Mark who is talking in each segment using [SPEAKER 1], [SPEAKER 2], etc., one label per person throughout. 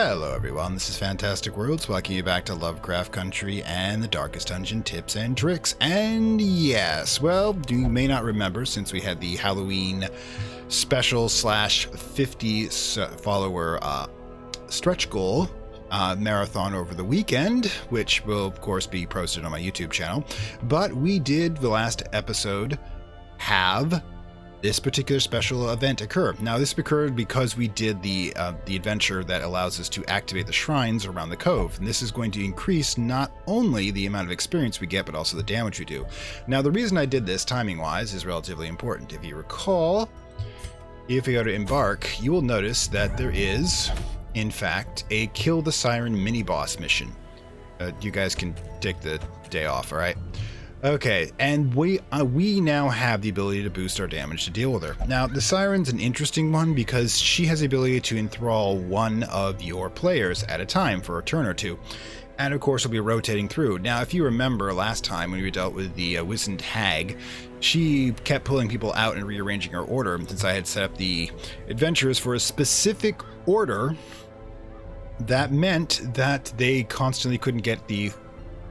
[SPEAKER 1] Hello everyone, this is Fantastic Worlds, welcoming you back to Lovecraft Country and the Darkest Dungeon tips and tricks. And yes, well, you may not remember since we had the Halloween special slash 50 follower stretch goal marathon over the weekend, which will of course be posted on my YouTube channel. But we did, the last episode, have this particular special event occur. Now this occurred because we did the adventure that allows us to activate the shrines around the cove, and this is going to increase not only the amount of experience we get but also the damage we do. Now the reason I did this timing wise is relatively important. If you recall, if we go to embark, you will notice that there is in fact a kill the Siren mini boss mission. You guys can take the day off, all right? Okay, and we now have the ability to boost our damage to deal with her. Now, the Siren's an interesting one because she has the ability to enthrall one of your players at a time for a turn or two. And of course, we'll be rotating through. Now, if you remember last time when we dealt with the wizened hag, she kept pulling people out and rearranging her order. Since I had set up the adventurers for a specific order, that meant that they constantly couldn't get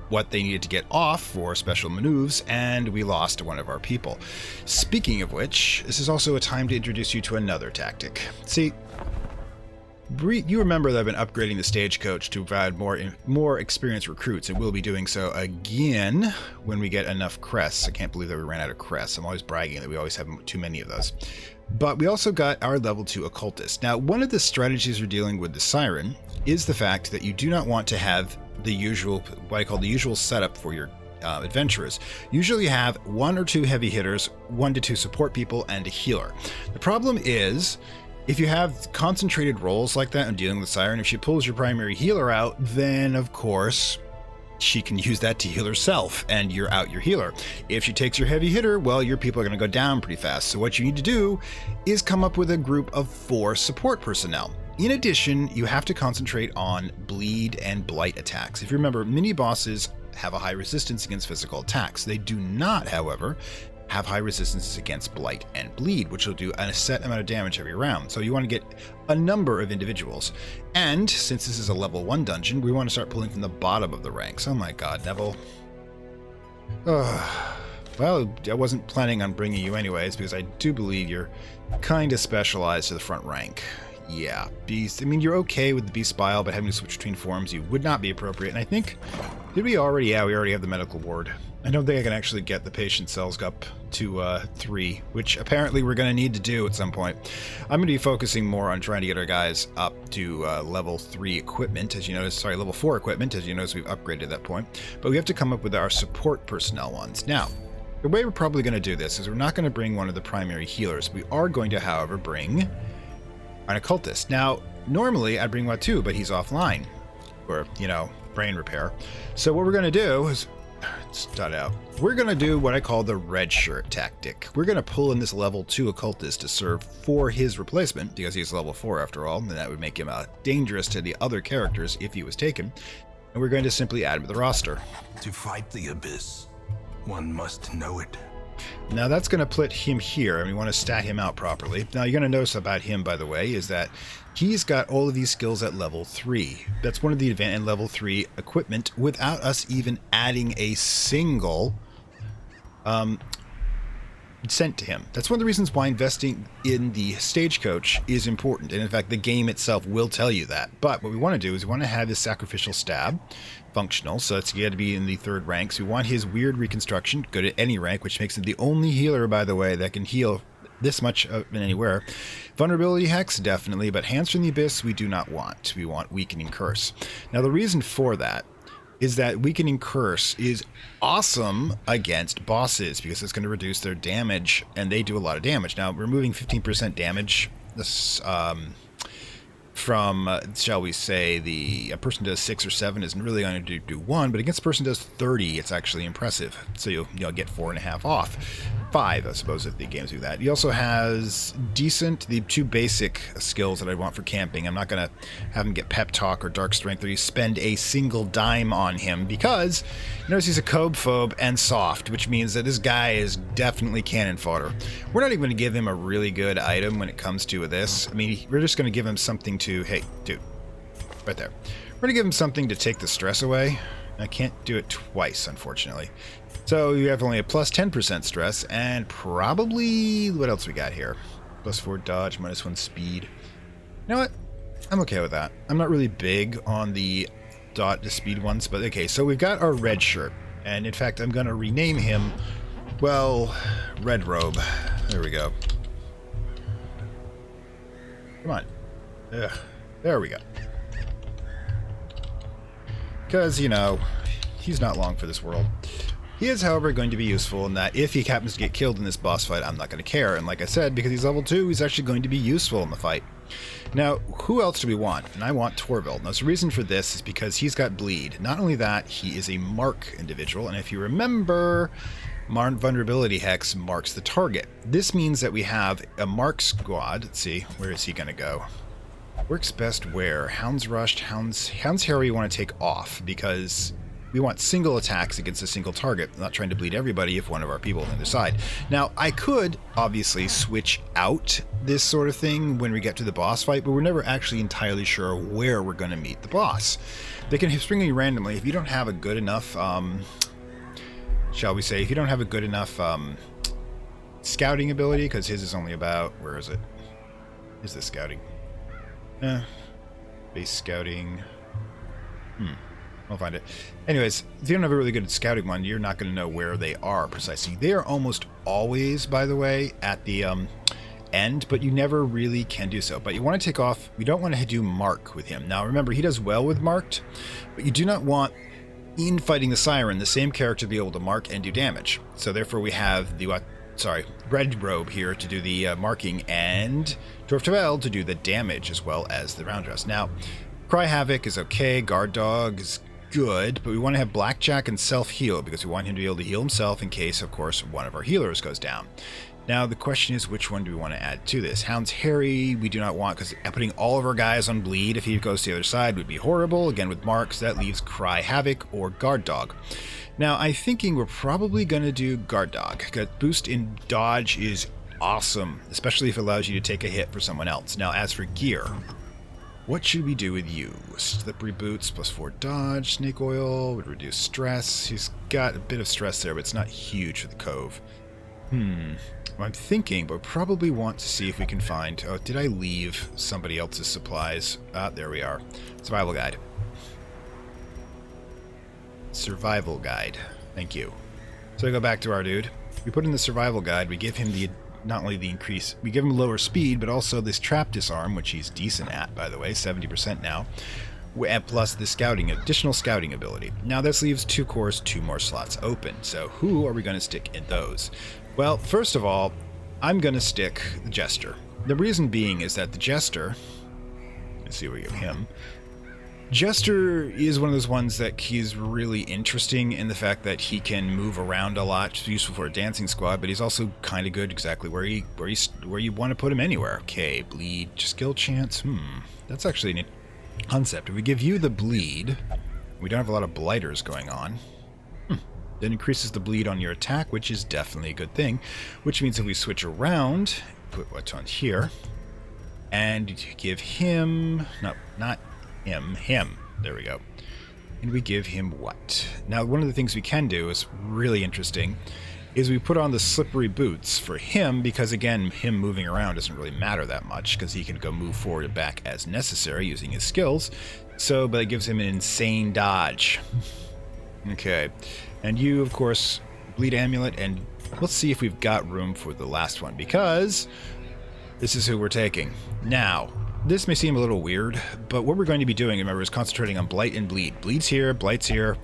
[SPEAKER 1] what they needed to get off for special maneuvers, and we lost one of our people. Speaking of which, this is also a time to introduce you to another tactic. See, you remember that I've been upgrading the stagecoach to provide more experienced recruits, and we'll be doing so again when we get enough crests. I can't believe that we ran out of crests. I'm always bragging that we always have too many of those. But we also got our level 2 occultist. Now, one of the strategies for dealing with the Siren is the fact that you do not want to have the usual, what I call the usual setup for your adventurers. Usually you have 1 or 2 heavy hitters, 1 to 2 support people, and a healer. The problem is, if you have concentrated roles like that in dealing with Siren, if she pulls your primary healer out, then of course she can use that to heal herself, and you're out your healer. If she takes your heavy hitter, well, your people are going to go down pretty fast. So what you need to do is come up with a group of 4 support personnel. In addition, you have to concentrate on bleed and blight attacks. If you remember, mini bosses have a high resistance against physical attacks. They do not, however, have high resistance against blight and bleed, which will do a set amount of damage every round. So you want to get a number of individuals. And since this is a level 1 dungeon, we want to start pulling from the bottom of the ranks. Oh my god, Neville. Well, I wasn't planning on bringing you anyways, because I do believe you're kind of specialized to the front rank. Yeah, beast. I mean, you're okay with the beast bile, but having to switch between forms, you would not be appropriate. And I think, did we already? Yeah, we already have the medical ward. I don't think I can actually get the patient cells up to 3, which apparently we're going to need to do at some point. I'm going to be focusing more on trying to get our guys up to level 3 equipment, as you notice. Sorry, level 4 equipment, as you notice we've upgraded at that point. But we have to come up with our support personnel ones. Now, the way we're probably going to do this is we're not going to bring one of the primary healers. We are going to, however, bring an occultist. Now, normally I'd bring one too, but he's offline for, brain repair. So what we're going to do is start out. We're going to do what I call the red shirt tactic. We're going to pull in this level 2 occultist to serve for his replacement, because he's level 4 after all, and that would make him dangerous to the other characters if he was taken. And we're going to simply add him to the roster.
[SPEAKER 2] To fight the abyss, one must know it.
[SPEAKER 1] Now that's going to put him here, and we want to stat him out properly. Now you're going to notice about him, by the way, is that he's got all of these skills at level 3. That's one of the advanced level 3 equipment without us even adding a single cent to him. That's one of the reasons why investing in the stagecoach is important, and in fact the game itself will tell you that. But what we want to do is we want to have his sacrificial stab functional, so it's got to be in the 3rd rank. So we want his weird reconstruction good at any rank, which makes him the only healer, by the way, that can heal this much in anywhere. Vulnerability hex, definitely, but hands from the abyss we do not want. We want weakening curse. Now the reason for that is that weakening curse is awesome against bosses because it's going to reduce their damage, and they do a lot of damage. Now, removing 15% damage from, shall we say, a person does 6 or 7 isn't really going to do 1, but against a person does 30, it's actually impressive. So you'll get 4.5 off. 5, I suppose, if the games do that. He also has the 2 basic skills that I want for camping. I'm not going to have him get pep talk or dark strength, or you spend a single dime on him, because notice he's a cobephobe and soft, which means that this guy is definitely cannon fodder. We're not even going to give him a really good item when it comes to this. I mean, we're just going to give him something to, hey, dude, Right there. We're going to give him something to take the stress away. I can't do it twice, unfortunately. So you have only a plus 10% stress, and probably... what else we got here? Plus 4 dodge, minus 1 speed. You know what? I'm okay with that. I'm not really big on the speed ones, but okay, so we've got our red shirt. And in fact, I'm going to rename him, well, Red Robe. There we go. Come on. Ugh. There we go. Because, you know, he's not long for this world. He is, however, going to be useful in that if he happens to get killed in this boss fight, I'm not going to care. And like I said, because he's level 2, he's actually going to be useful in the fight. Now, who else do we want? And I want Torvald. Now, the reason for this is because he's got bleed. Not only that, he is a mark individual. And if you remember, vulnerability hex marks the target. This means that we have a mark squad. Let's see, where is he going to go? Works best where? Hound's Rushed, Hound's Hair we want to take off because we want single attacks against a single target, not trying to bleed everybody if one of our people on the other side. Now, I could obviously switch out this sort of thing when we get to the boss fight, but we're never actually entirely sure where we're going to meet the boss. They can spring you randomly if you don't have a good enough, shall we say, if you don't have a good enough scouting ability, because his is only about, where is it? Is this scouting? Base scouting. I'll find it. Anyways, if you don't have a really good scouting one, you're not going to know where they are precisely. They are almost always, by the way, at the end, but you never really can do so. But you want to take off, we don't want to do mark with him. Now remember, he does well with marked, but you do not want, in fighting the Siren, the same character to be able to mark and do damage. So therefore we have the Red Robe here to do the marking, and Dwarf Tavel to do the damage as well as the round dress. Now, Cry Havoc is okay, Guard Dog is good, but we want to have Blackjack and self-heal because we want him to be able to heal himself in case, of course, one of our healers goes down. Now, the question is, which one do we want to add to this? Hound's Harry, we do not want, because putting all of our guys on bleed if he goes to the other side would be horrible. Again, with marks, that leaves Cry Havoc or Guard Dog. Now, I'm thinking we're probably going to do Guard Dog, because boost in dodge is awesome, especially if it allows you to take a hit for someone else. Now, as for gear, what should we do with you? Slippery boots, plus 4 dodge, snake oil, would reduce stress. He's got a bit of stress there, but it's not huge for the cove. I'm thinking, but probably want to see if we can find... oh, did I leave somebody else's supplies? There we are. Survival guide. Survival guide. Thank you. So I go back to our dude. We put in the survival guide. We give him the... not only the increase... we give him lower speed, but also this trap disarm, which he's decent at, by the way. 70% now. And plus the scouting, additional scouting ability. Now this leaves 2 cores, 2 more slots open. So who are we going to stick in those? Well, first of all, I'm going to stick the Jester. The reason being is that the Jester... let's see what we give him. Jester is one of those ones that he's really interesting in the fact that he can move around a lot. It's useful for a dancing squad, but he's also kind of good exactly where you want to put him anywhere. Okay, bleed, skill chance. That's actually a concept. If we give you the bleed, we don't have a lot of blighters going on. That increases the bleed on your attack, which is definitely a good thing. Which means if we switch around, put what's on here, and give him, not him. There we go. And we give him what? Now, one of the things we can do is really interesting, is we put on the slippery boots for him, because again, him moving around doesn't really matter that much, because he can go move forward and back as necessary using his skills. So, but it gives him an insane dodge. Okay. And you, of course, bleed amulet, and let's see if we've got room for the last one, because this is who we're taking. Now, this may seem a little weird, but what we're going to be doing, remember, is concentrating on blight and bleed. Bleed's here, blight's here,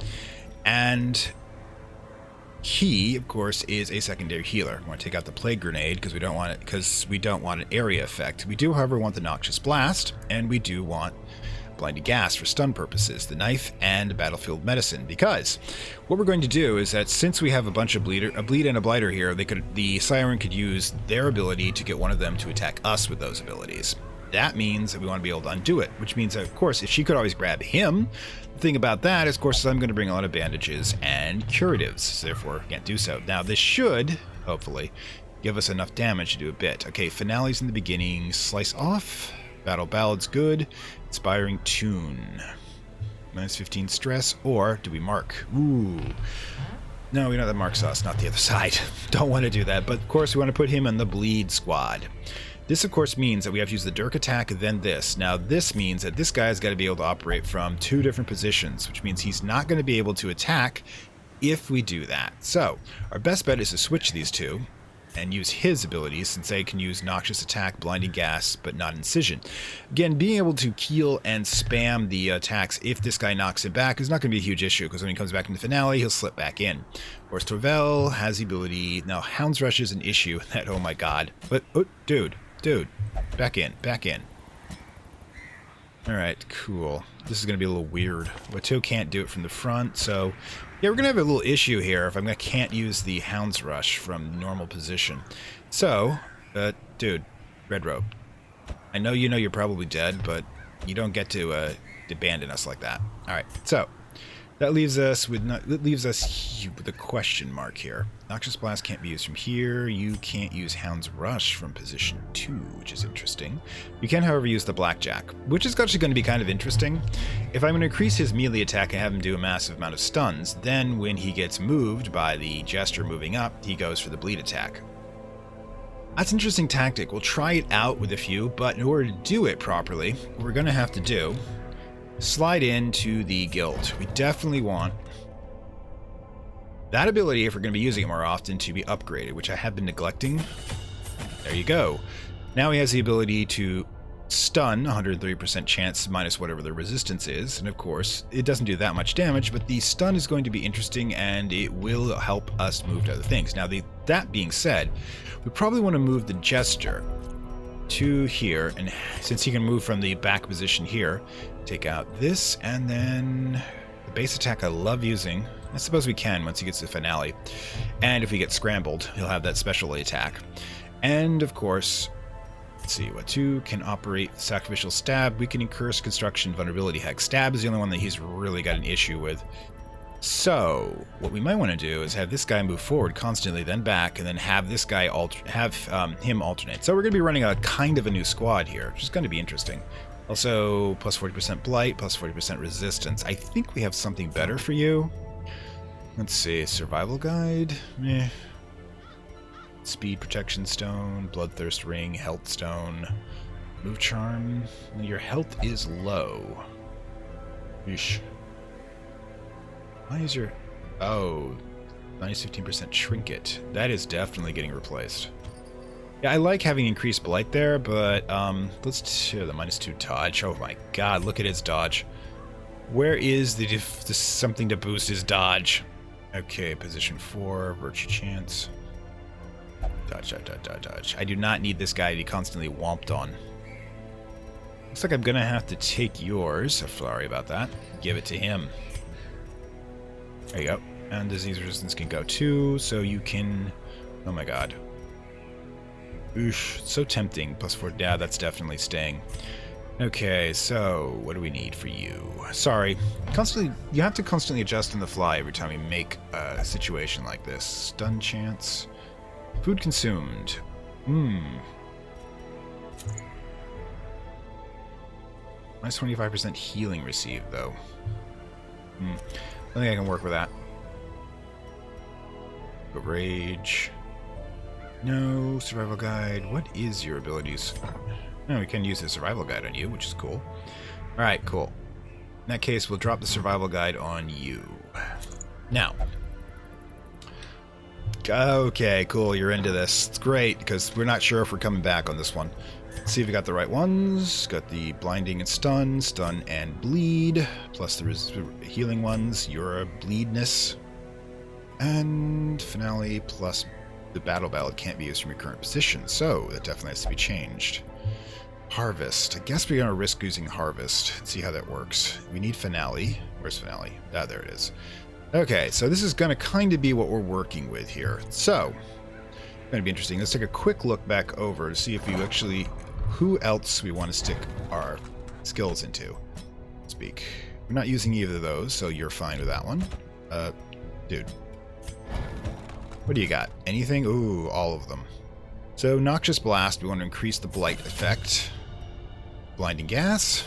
[SPEAKER 1] and he, of course, is a secondary healer. We want to take out the plague grenade because we don't want an area effect. We do, however, want the noxious blast, and we do want blinding gas for stun purposes, the knife, and battlefield medicine, because what we're going to do is that since we have a bunch of a bleed and a blighter here, the Siren could use their ability to get one of them to attack us with those abilities. That means that we want to be able to undo it, which means that, of course, if she could always grab him, the thing about that is, of course, I'm going to bring a lot of bandages and curatives, so therefore I can't do so. Now, this should, hopefully, give us enough damage to do a bit. Okay, finale's in the beginning. Slice off. Battle Ballad's good. Inspiring Tune. Minus 15 stress, or do we mark? Ooh. No, we know that marks us, not the other side. Don't want to do that, but of course we want to put him on the bleed squad. This, of course, means that we have to use the Dirk attack, then this. Now, this means that this guy's got to be able to operate from 2 different positions, which means he's not going to be able to attack if we do that. So, our best bet is to switch these two and use his abilities, since they can use Noxious Attack, Blinding Gas, but not Incision. Again, being able to heal and spam the attacks if this guy knocks him back is not going to be a huge issue, because when he comes back in the finale, he'll slip back in. Of course, Torvel has the ability... Now, Hound's Rush is an issue. That, oh my god. But, oh, dude, back in. Alright, cool. This is going to be a little weird. Watteau can't do it from the front, so... Yeah, we're going to have a little issue here if I can't use the Hound's Rush from normal position. So, dude, Red Robe. I know you're probably dead, but you don't get to abandon us like that. Alright, so... That leaves us with a question mark here. Noxious Blast can't be used from here. You can't use Hound's Rush from position 2, which is interesting. You can, however, use the Blackjack, which is actually going to be kind of interesting. If I'm going to increase his melee attack and have him do a massive amount of stuns, then when he gets moved by the Jester moving up, he goes for the bleed attack. That's an interesting tactic. We'll try it out with a few, but in order to do it properly, what we're going to have to do... Slide into the guild. We definitely want that ability, if we're going to be using it more often, to be upgraded, which I have been neglecting. There you go. Now he has the ability to stun, 103% chance minus whatever the resistance is, and of course it doesn't do that much damage, but the stun is going to be interesting and it will help us move to other things. Now, that being said, we probably want to move the Jester to here, and since he can move from the back position here, take out this, and then the base attack I love using. I suppose we can once he gets to the finale. And if we get scrambled, he'll have that special attack. And of course, let's see, Watteau can operate Sacrificial Stab. We can incur Construction Vulnerability Hex. Stab is the only one that he's really got an issue with. So, what we might want to do is have this guy move forward constantly, then back, and then have this guy him alternate. So we're going to be running a kind of a new squad here, which is going to be interesting. Also, plus 40% Blight, plus 40% Resistance. I think we have something better for you. Let's see, Survival Guide? Meh. Speed Protection Stone, Bloodthirst Ring, Health Stone, Move Charm. Your health is low. Yeesh. Why is your... Oh, minus 15% Trinket. That is definitely getting replaced. Yeah, I like having increased Blight there, but let's do the minus 2 dodge. Oh my god, look at his dodge. Where is the something to boost his dodge? Okay, position 4, Virtue Chance. Dodge. I do not need this guy to be constantly whomped on. Looks like I'm going to have to take yours. I'm sorry about that. Give it to him. There you go. And disease resistance can go too, so you can... Oh my god. Oosh, so tempting. Plus 4, yeah, that's definitely staying. Okay, so what do we need for you? Sorry, you have to constantly adjust on the fly every time you make a situation like this. Stun chance. Food consumed. Minus 25% healing received, though. I think I can work with that. Rage. No, survival guide. What is your abilities? No, we can use the survival guide on you, which is cool. Alright, cool. In that case, we'll drop the survival guide on you. Now. Okay, cool, you're into this. It's great, because we're not sure if we're coming back on this one. Let's see if we got the right ones. Got the blinding and stun and bleed, plus the healing ones, your bleedness. And finale, plus the battle ballad can't be used from your current position, so that definitely has to be changed. Harvest. I guess we're going to risk using Harvest and see how that works. We need finale. Where's finale? Ah, there it is. Okay, so this is going to kind of be what we're working with here. So, it's going to be interesting. Let's take a quick look back over to see if we actually... Who else we want to stick our skills into? Speak. We're not using either of those, so you're fine with that one. Dude. What do you got? Anything? Ooh, all of them. So, Noxious Blast, we want to increase the Blight effect. Blinding gas.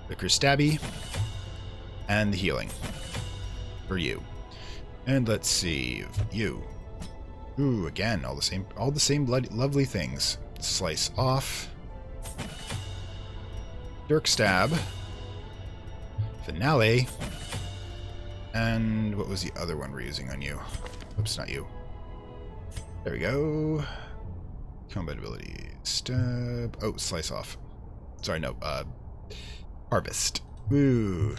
[SPEAKER 1] Liquor stabby. And the healing. For you. And let's see. You. Ooh, again, all the same lovely things. Slice off. Dirk stab. Finale. And what was the other one we're using on you? Oops, not you. There we go. Combat ability. Stab. Oh, slice off. Sorry, no. Harvest. Ooh.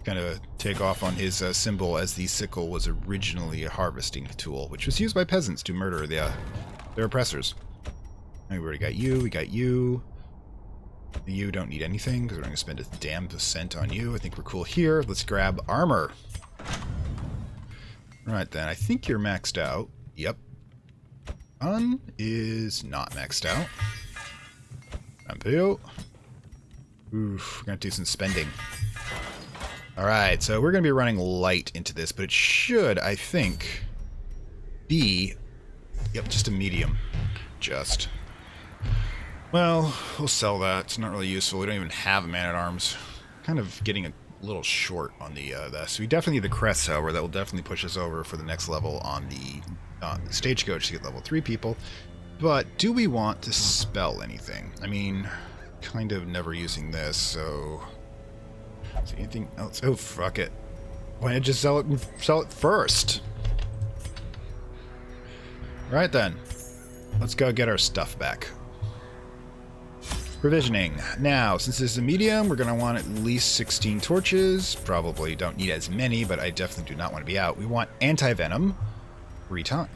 [SPEAKER 1] Kind of take off on his symbol, as the sickle was originally a harvesting tool, which was used by peasants to murder their oppressors. And we already got you. We got you. You don't need anything because we're going to spend a damn cent on you. I think we're cool here. Let's grab armor. Right then, I think you're maxed out. Yep. On is not maxed out. Rampio. Oof, we're going to do some spending. Alright, so we're going to be running light into this, but it should, I think, be... Yep, just a medium. Just. Well, we'll sell that. It's not really useful. We don't even have a man-at-arms. Kind of getting a little short on the so we definitely need the crest, however. That will definitely push us over for the next level on the stagecoach to get level 3 people. But do we want to spell anything? I mean, kind of never using this, so... Is there anything else? Oh, fuck it. Why not just sell it first? Right then. Let's go get our stuff back. Provisioning. Now, since this is a medium, we're going to want at least 16 torches. Probably don't need as many, but I definitely do not want to be out. We want anti-venom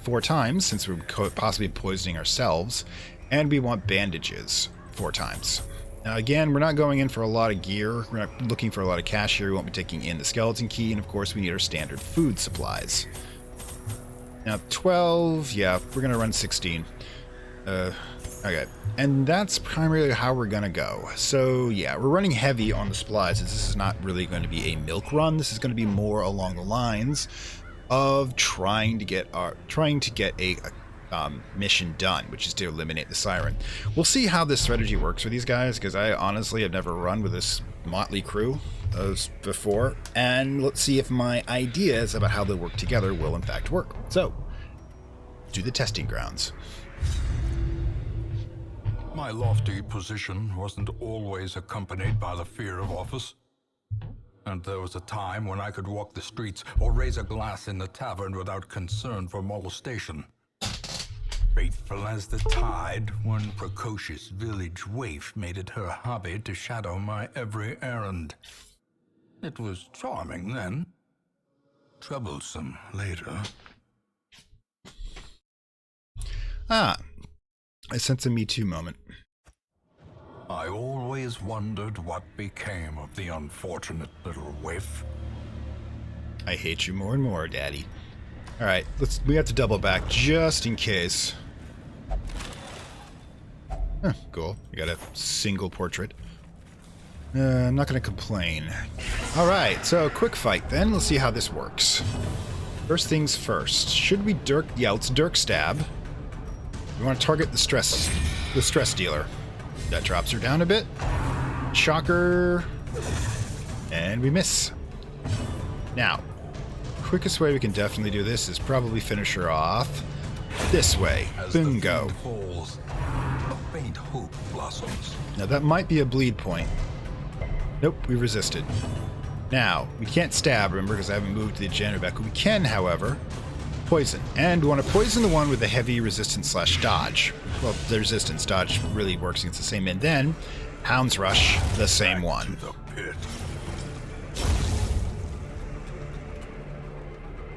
[SPEAKER 1] 4 times, since we're possibly poisoning ourselves. And we want bandages 4 times. Now, again, we're not going in for a lot of gear. We're not looking for a lot of cash here. We won't be taking in the skeleton key. And, of course, we need our standard food supplies. Now, 12. Yeah, we're going to run 16. Okay. And that's primarily how we're going to go. So, yeah, we're running heavy on the supplies. This is not really going to be a milk run. This is going to be more along the lines of trying to get a mission done, which is to eliminate the Siren. We'll see how this strategy works for these guys, because I honestly have never run with this motley crew before, and let's see if my ideas about how they work together will in fact work. So, to the testing grounds.
[SPEAKER 2] My lofty position wasn't always accompanied by the fear of office. And there was a time when I could walk the streets or raise a glass in the tavern without concern for molestation. Faithful as the tide, one precocious village waif made it her hobby to shadow my every errand. It was charming then, troublesome later.
[SPEAKER 1] Ah, I sense a Me Too moment.
[SPEAKER 2] I always wondered what became of the unfortunate little waif.
[SPEAKER 1] I hate you more and more, Daddy. Alright, we have to double back just in case. Huh, cool. We got a single portrait. I'm not going to complain. Alright, so quick fight then. Let's see how this works. First things first. Should we Dirk... Yeah, let's Dirk stab. We want to target the stress dealer. That drops her down a bit. Shocker. And we miss. Now, quickest way we can definitely do this is probably finish her off this way. Bingo.
[SPEAKER 2] Falls, a faint hope blossoms.
[SPEAKER 1] Now that might be a bleed point. Nope, we resisted. Now, we can't stab, remember, because I haven't moved the agenda back. We can, however, poison. And we want to poison the one with the heavy resistance / dodge. Well, the resistance dodge really works against the same. And then, Hound's Rush, the same one.
[SPEAKER 2] To the pit.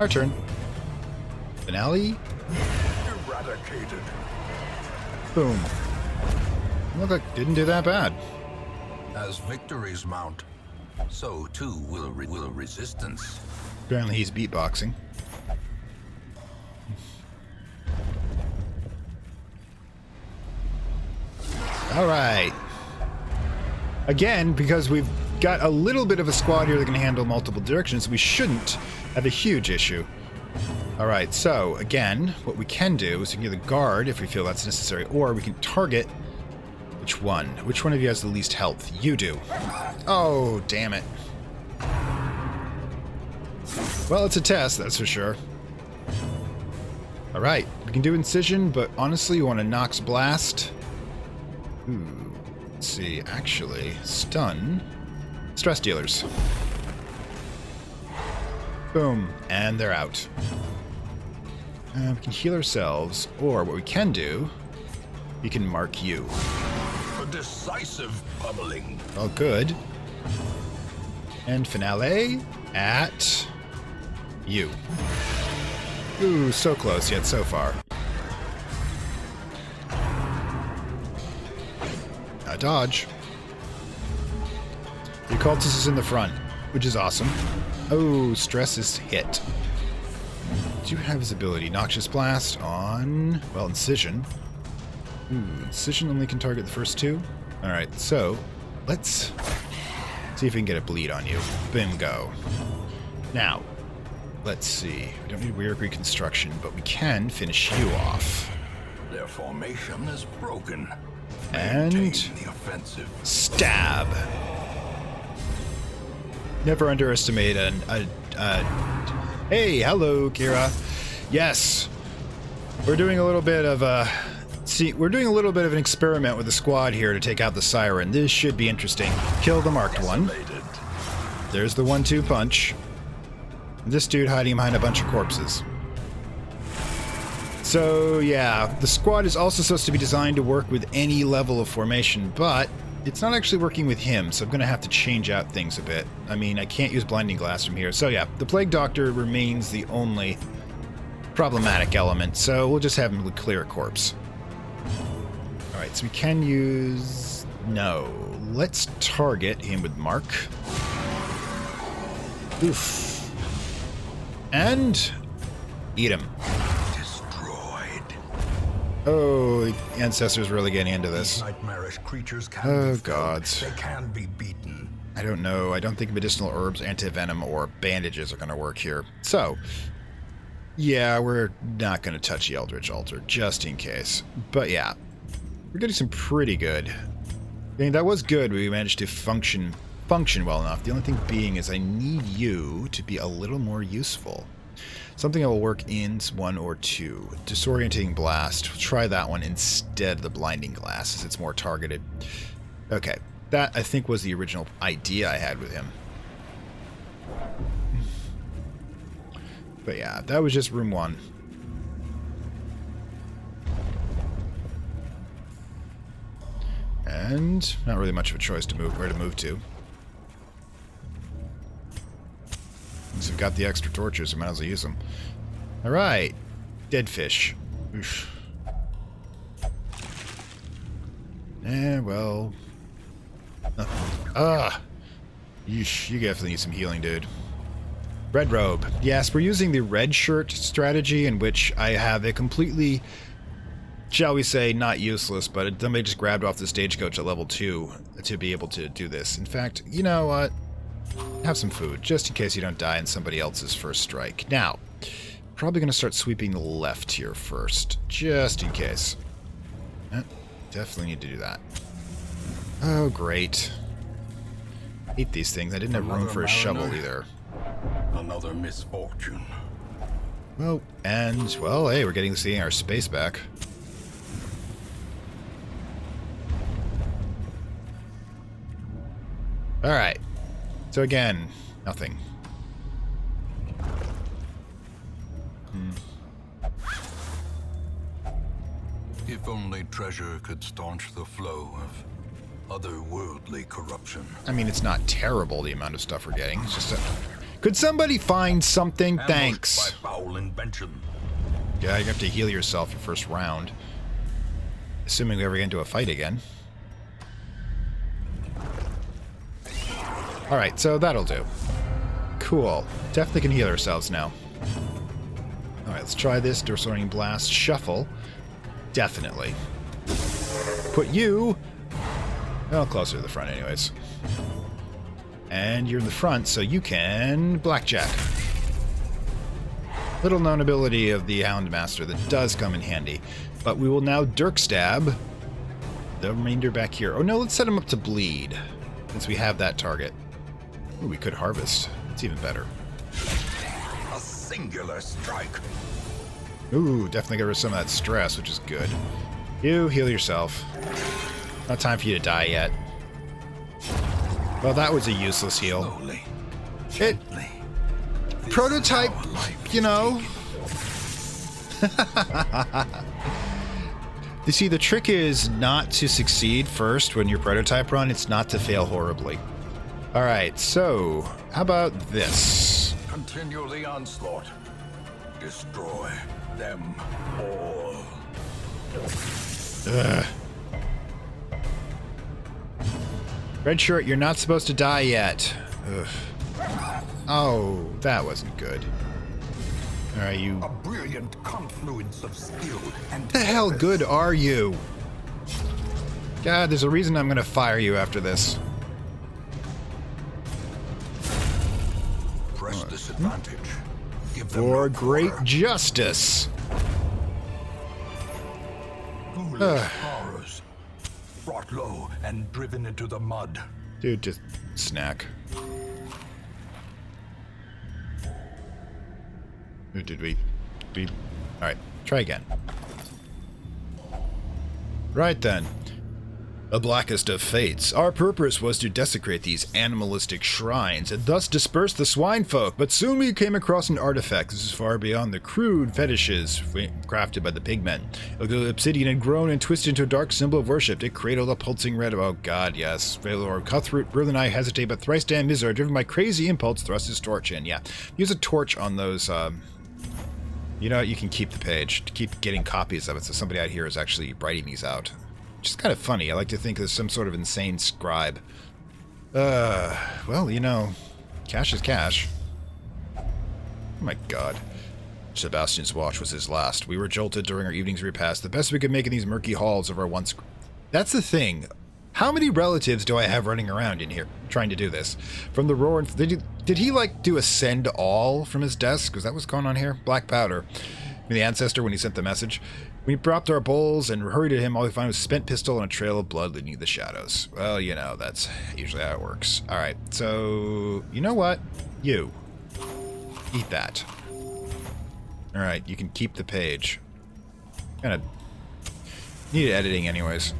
[SPEAKER 1] Our turn. Finale.
[SPEAKER 2] Eradicated.
[SPEAKER 1] Boom. Look, like didn't do that bad.
[SPEAKER 2] As victories mount, so too will resistance.
[SPEAKER 1] Apparently he's beatboxing. Alright. Again, because we've got a little bit of a squad here that can handle multiple directions, we shouldn't have a huge issue. Alright, so again, what we can do is we can either guard if we feel that's necessary, or we can target Which one? Which one of you has the least health? You do. Oh, damn it. Well, it's a test, that's for sure. Alright, we can do Incision, but honestly, you want to Nox Blast. Ooh, let's see, actually, Stun. Stress Dealers. Boom, and they're out. We can heal ourselves, or what we can do, we can mark you.
[SPEAKER 2] A decisive pummeling.
[SPEAKER 1] Oh, good. And finale at you. Ooh, so close, yet so far. A dodge. The occultist is in the front, which is awesome. Oh, stress is hit. Do you have his ability? Noxious Blast on, well, Incision. Ooh, Incision only can target the first two. Alright, so let's see if we can get a bleed on you. Bingo. Now, let's see. We don't need weird reconstruction, but we can finish you off.
[SPEAKER 2] Their formation is broken.
[SPEAKER 1] And
[SPEAKER 2] Maintain the offensive.
[SPEAKER 1] Stab. Never underestimate Hey, hello, Kira. Yes, we're doing a little bit of we're doing a little bit of an experiment with the squad here to take out the Siren. This should be interesting. Kill the marked one. There's the 1-2 punch. This dude hiding behind a bunch of corpses. So yeah, the squad is also supposed to be designed to work with any level of formation, but it's not actually working with him, so I'm going to have to change out things a bit. I mean, I can't use blinding glass from here. So yeah, the Plague Doctor remains the only problematic element, so we'll just have him clear a corpse. Alright, so we can use... No. Let's target him with Mark. Oof. And... eat him. Oh, the ancestor's really getting into this.
[SPEAKER 2] Nightmarish creatures can
[SPEAKER 1] Oh,
[SPEAKER 2] be
[SPEAKER 1] gods.
[SPEAKER 2] They can be beaten.
[SPEAKER 1] I don't know. I don't think medicinal herbs, anti-venom, or bandages are going to work here. So, yeah, we're not going to touch the Eldritch Altar, just in case. But yeah, we're getting some pretty good. I mean, that was good. We managed to function well enough. The only thing being is I need you to be a little more useful. Something that will work in 1 or 2. Disorientating Blast. We'll try that one instead of the Blinding Glass, as it's more targeted. Okay, that I think was the original idea I had with him. But yeah, that was just room 1. And not really much of a choice to move where to move to. Since we've got the extra torches, we might as well use them. Alright. Dead fish. Oof. Well. Nothing. Ah! Yeesh, you definitely need some healing, dude. Red robe. Yes, we're using the red shirt strategy, in which I have a completely, shall we say, not useless, but somebody just grabbed off the stagecoach at level 2 to be able to do this. In fact, you know what? Have some food, just in case you don't die in somebody else's first strike. Now, probably going to start sweeping the left here first, just in case. Definitely need to do that. Oh, great. Hate these things. I didn't have room for a shovel either.
[SPEAKER 2] Another misfortune.
[SPEAKER 1] Well, and, well, hey, we're getting to see our space back. Alright. So again, nothing.
[SPEAKER 2] If only treasure could staunch the flow of otherworldly corruption.
[SPEAKER 1] I mean, it's not terrible, the amount of stuff we're getting. It's just could somebody find something?
[SPEAKER 2] Ambushed
[SPEAKER 1] Thanks.
[SPEAKER 2] by foul invention.
[SPEAKER 1] Yeah, you have to heal yourself your first round. Assuming we ever get into a fight again. Alright, so that'll do. Cool. Definitely can heal ourselves now. Alright, let's try this. Disorientating Blast. Shuffle. Definitely. Put you... well, closer to the front anyways. And you're in the front, so you can... Blackjack. Little known ability of the Houndmaster that does come in handy. But we will now Dirk Stab the remainder back here. Oh no, let's set him up to bleed, since we have that target. Ooh, we could harvest. It's even better.
[SPEAKER 2] A singular strike.
[SPEAKER 1] Ooh, definitely get rid of some of that stress, which is good. You heal yourself. Not time for you to die yet. Well, that was a useless heal.
[SPEAKER 2] Slowly,
[SPEAKER 1] It
[SPEAKER 2] gently.
[SPEAKER 1] prototype, you know. You see, the trick is not to succeed first when your prototype run. It's not to fail horribly. All right, so how about this?
[SPEAKER 2] Continue the onslaught. Destroy them all.
[SPEAKER 1] Ugh. Red shirt, you're not supposed to die yet. Ugh. Oh, that wasn't good. All right, you.
[SPEAKER 2] A brilliant confluence of skill and
[SPEAKER 1] What the hell good are you? God, there's a reason I'm gonna fire you after this.
[SPEAKER 2] press disadvantage. Give them
[SPEAKER 1] For
[SPEAKER 2] no
[SPEAKER 1] great
[SPEAKER 2] quarter.
[SPEAKER 1] justice.
[SPEAKER 2] Ghoulish horrors. Brought low and driven into the mud.
[SPEAKER 1] Dude, just snack. Or did we? Alright, try again. Right then. The blackest of fates. Our purpose was to desecrate these animalistic shrines and thus disperse the swine folk, but soon we came across an artifact. This is far beyond the crude fetishes crafted by the pigmen. The obsidian had grown and twisted into a dark symbol of worship. It cradled a pulsing red. Oh god, yes. Lord Cuthbert, Brother and I hesitate, but thrice damned miser, driven by crazy impulse, thrust his torch in. Yeah. Use a torch on those, you know what? You can keep the page. To keep getting copies of it, so somebody out here is actually writing these out. Which is kind of funny. I like to think there's some sort of insane scribe. Well, you know, cash is cash. Oh my god. Sebastian's watch was his last. We were jolted during our evening's repast. The best we could make in these murky halls of our once... That's the thing. How many relatives do I have running around in here trying to do this? From the roar... Did he, like, do a send all from his desk? Because that was going on here? Black powder. The ancestor when he sent the message. We dropped our bowls and hurried at him. All we found was a spent pistol and a trail of blood leading to the shadows. Well, you know, that's usually how it works. All right, so you know what? You eat that. All right, you can keep the page. Kind of need editing, anyways.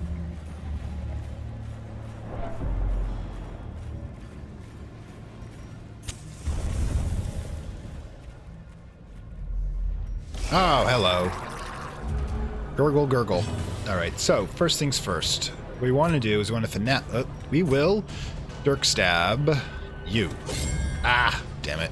[SPEAKER 1] Oh, hello. Gurgle, gurgle. Alright, so, first things first. What we want to do is we want to we will dirk stab you. Ah, damn it.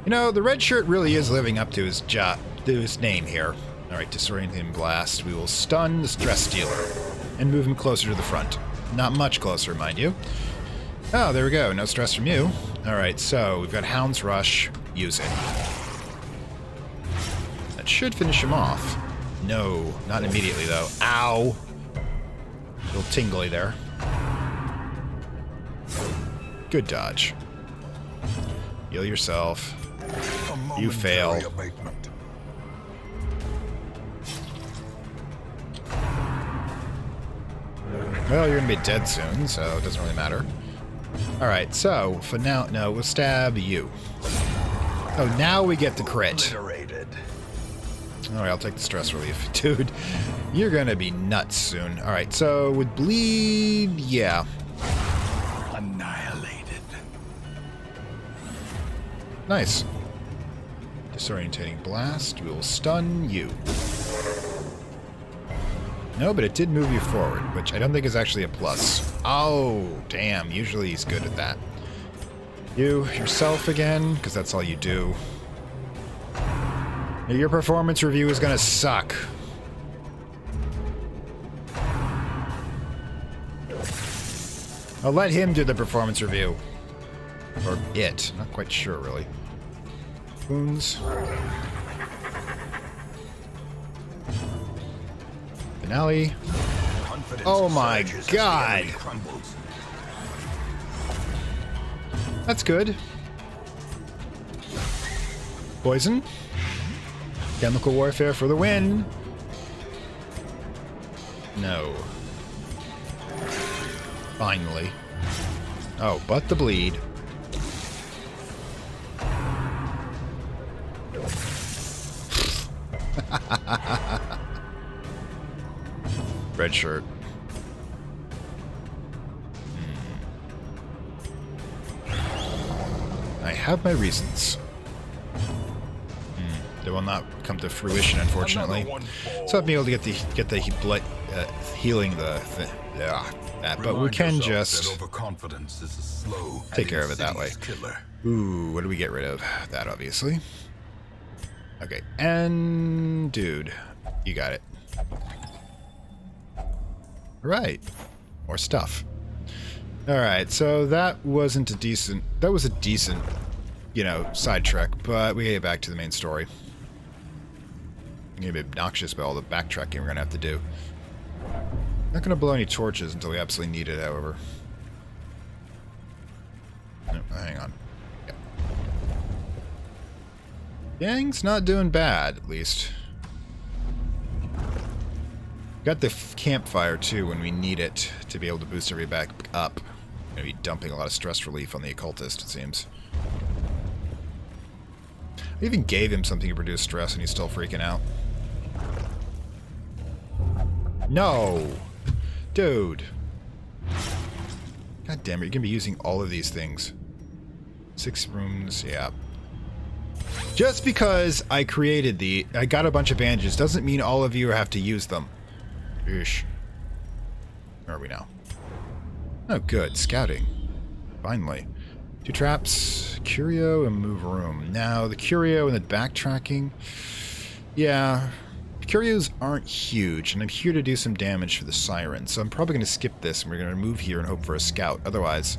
[SPEAKER 1] You know, the red shirt really is living up to his name here. Alright, disorienting blast. We will stun the stress stealer and move him closer to the front. Not much closer, mind you. Oh, there we go. No stress from you. Alright, so we've got Hound's Rush. Use it. That should finish him off. No, not immediately, though. Ow! A little tingly there. Good dodge. Heal yourself. You fail.
[SPEAKER 2] Abatement.
[SPEAKER 1] Well, you're gonna be dead soon, so it doesn't really matter. Alright, so, for now, no, we'll stab you. Oh, now we get the crit.
[SPEAKER 2] Obliterated.
[SPEAKER 1] Alright, I'll take the stress relief. Dude, you're gonna be nuts soon. Alright, so with bleed, yeah.
[SPEAKER 2] Annihilated.
[SPEAKER 1] Nice. Disorientating blast. We will stun you. No, but it did move you forward, which I don't think is actually a plus. Oh, damn. Usually he's good at that. You, yourself again, because that's all you do. Your performance review is gonna suck. I'll let him do the performance review. Or it. Not quite sure, really. Wounds. Finale.
[SPEAKER 2] Confidence
[SPEAKER 1] Oh my
[SPEAKER 2] surges as the
[SPEAKER 1] God.
[SPEAKER 2] enemy crumbles.
[SPEAKER 1] That's good. Poison. Chemical warfare for the win. No. Finally. Oh, but the bleed. Red shirt. I have my reasons. They will not come to fruition, unfortunately. So I've been able to get the blood healing that, but we can just
[SPEAKER 2] overconfidence is a slow
[SPEAKER 1] take care of it that way.
[SPEAKER 2] Killer.
[SPEAKER 1] Ooh, what do we get rid of? That, obviously. Okay, and dude, you got it. Right, more stuff. All right, so that was a decent, you know, sidetrack, but we get back to the main story. It's gonna be obnoxious about all the backtracking we're gonna have to do. Not gonna blow any torches until we absolutely need it, however. No, hang on. Yeah. Gang's not doing bad, at least. Got the campfire too when we need it to be able to boost everybody back up. Gonna be dumping a lot of stress relief on the occultist, it seems. I even gave him something to produce stress and he's still freaking out. No! Dude! God damn it, you're gonna be using all of these things. 6 rooms, yeah. Just because I got a bunch of bandages doesn't mean all of you have to use them. Ish. Where are we now? Oh, good. Scouting. Finally. 2 traps, curio, and move room. Now, the curio and the backtracking. Yeah, curios aren't huge, and I'm here to do some damage for the Siren, so I'm probably going to skip this, and we're going to move here and hope for a scout. Otherwise,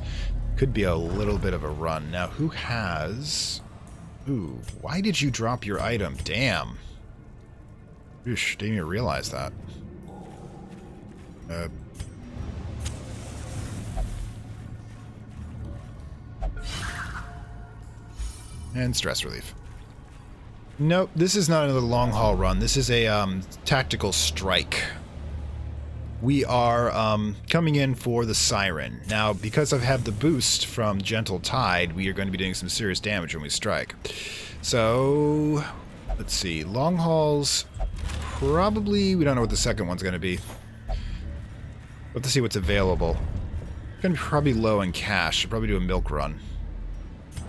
[SPEAKER 1] could be a little bit of a run. Now, who has... Ooh, why did you drop your item? Damn. Oosh, didn't even realize that. And stress relief. Nope, this is not another long haul run. This is a tactical strike. We are coming in for the Siren. Now, because I've had the boost from Gentle Tide, we are going to be doing some serious damage when we strike. So, let's see. Long hauls, probably, we don't know what the second one's going to be. We'll have to see what's available. Going to be probably low in cash. Should probably do a milk run.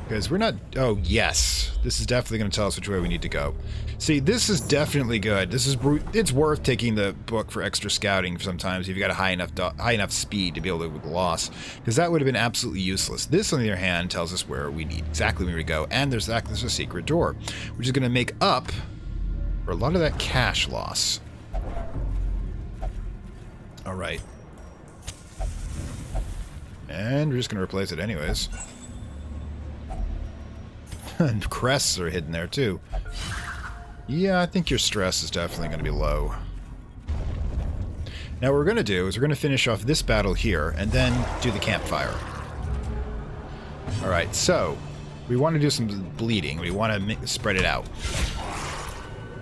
[SPEAKER 1] Because we're not... Oh, yes. This is definitely going to tell us which way we need to go. See, this is definitely good. This is... It's worth taking the book for extra scouting sometimes if you've got a high enough speed to be able to with loss. Because that would have been absolutely useless. This, on the other hand, tells us where we need exactly where we go. And there's a secret door, which is going to make up for a lot of that cash loss. All right. And we're just going to replace it anyways. And crests are hidden there, too. Yeah, I think your stress is definitely going to be low. Now, what we're going to do is we're going to finish off this battle here, and then do the campfire. Alright, so, we want to do some bleeding. We want to spread it out.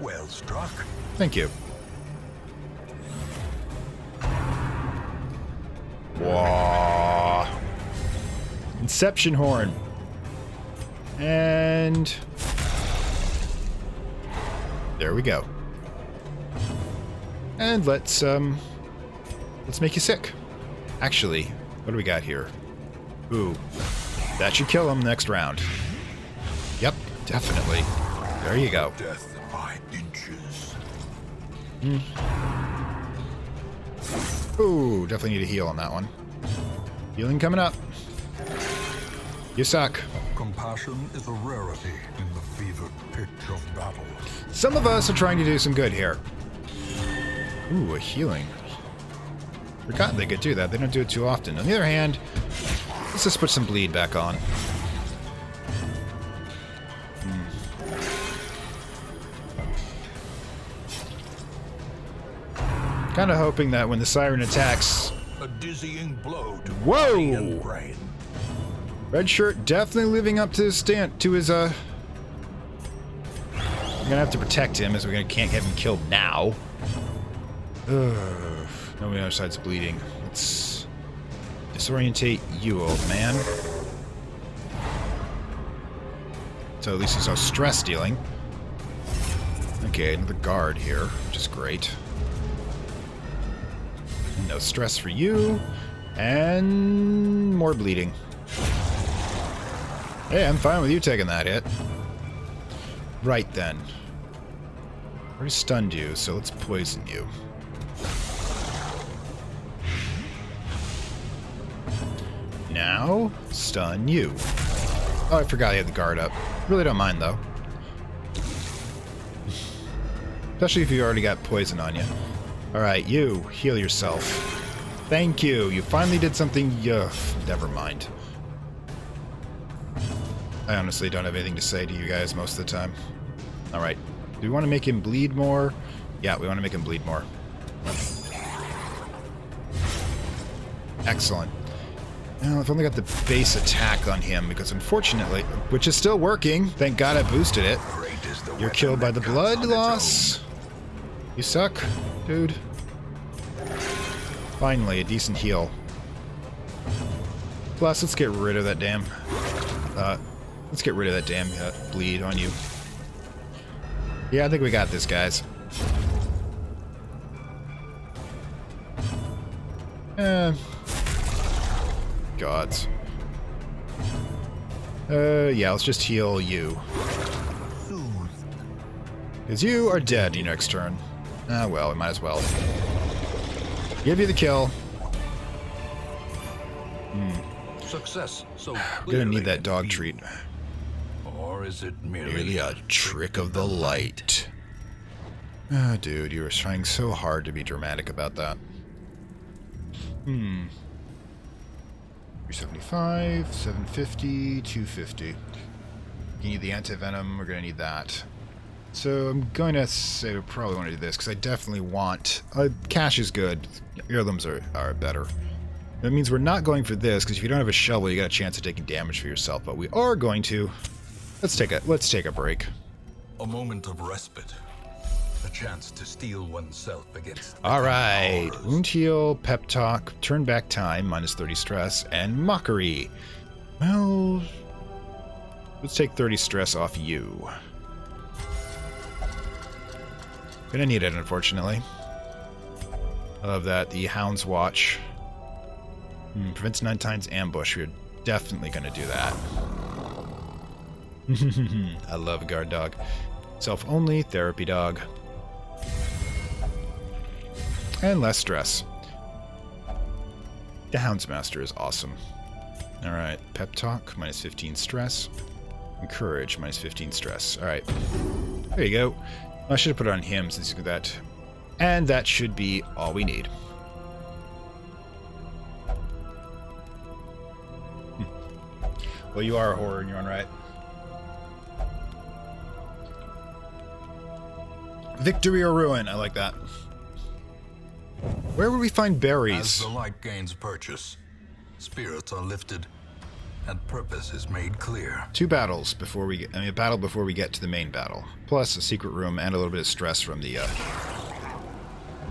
[SPEAKER 2] Well struck.
[SPEAKER 1] Thank you. Whoa. Inception horn. And there we go. And let's make you sick. Actually, what do we got here? Ooh, that should kill him next round. Yep, definitely. There you go.
[SPEAKER 2] Death by inches.
[SPEAKER 1] Ooh, definitely need a heal on that one. Healing coming up. You suck.
[SPEAKER 2] Compassion is a rarity in the fevered pitch of battle.
[SPEAKER 1] Some of us are trying to do some good here. Ooh, a healing. Forgot they could do that. They don't do it too often. On the other hand, let's just put some bleed back on. Kind of hoping that when the Siren attacks...
[SPEAKER 2] A dizzying blow to
[SPEAKER 1] Whoa!
[SPEAKER 2] body and brain.
[SPEAKER 1] Red shirt definitely living up to his we're gonna have to protect him as we can't have him killed now. Ugh. No, the other side's bleeding. Let's disorientate you, old man. So at least there's no stress dealing. Okay, another guard here, which is great. No stress for you. And more bleeding. Hey, I'm fine with you taking that hit. Right then. Already stunned you, so let's poison you. Now, stun you. Oh, I forgot he had the guard up. Really don't mind, though. Especially if you already got poison on you. Alright, you, heal yourself. Thank you. You finally did something. Never mind. I honestly don't have anything to say to you guys most of the time. Alright. Do we want to make him bleed more? Yeah, we want to make him bleed more. Excellent. Well, I've only got the base attack on him because unfortunately, which is still working. Thank God I boosted it. You're killed by the blood loss. You suck, dude. Finally, a decent heal. Plus, let's get rid of that damn... let's get rid of that damn bleed on you. Yeah, I think we got this, guys. Gods. Yeah, let's just heal you. Because you are dead your next turn. Ah, well, we might as well. Give you the kill.
[SPEAKER 2] Success. So
[SPEAKER 1] Gonna need that dog treat.
[SPEAKER 2] Or is it
[SPEAKER 1] Merely a trick of the light. Ah, dude, you were trying so hard to be dramatic about that. 375, 750, 250. You need the anti-venom, we're gonna need that. So I'm going to say we probably want to do this, because I definitely want... cash is good. Heirlooms are better. That means we're not going for this, because if you don't have a shovel, you got a chance of taking damage for yourself. But we are going to... Let's take a break.
[SPEAKER 2] A moment of respite. A chance to steel oneself against...
[SPEAKER 1] Alright. Wound heal, pep talk, turn back time, minus 30 stress, and mockery. Well... Let's take 30 stress off you. Gonna need it, unfortunately. I love that. The Hound's Watch. Prevents 9 times ambush. We're definitely gonna do that. I love a guard dog. Self-only, therapy dog. And less stress. The Houndsmaster is awesome. Alright, pep talk, minus 15 stress. Encourage, minus 15 stress. Alright. There you go. I should have put it on him since he's got that. And that should be all we need. Well, you are a horror in your own right. Victory or ruin. I like that. Where would we find berries?
[SPEAKER 2] As the light gains purchase, spirits are lifted, and purpose is made clear.
[SPEAKER 1] 2 battles before we get... a battle before we get to the main battle. Plus a secret room and a little bit of stress from the...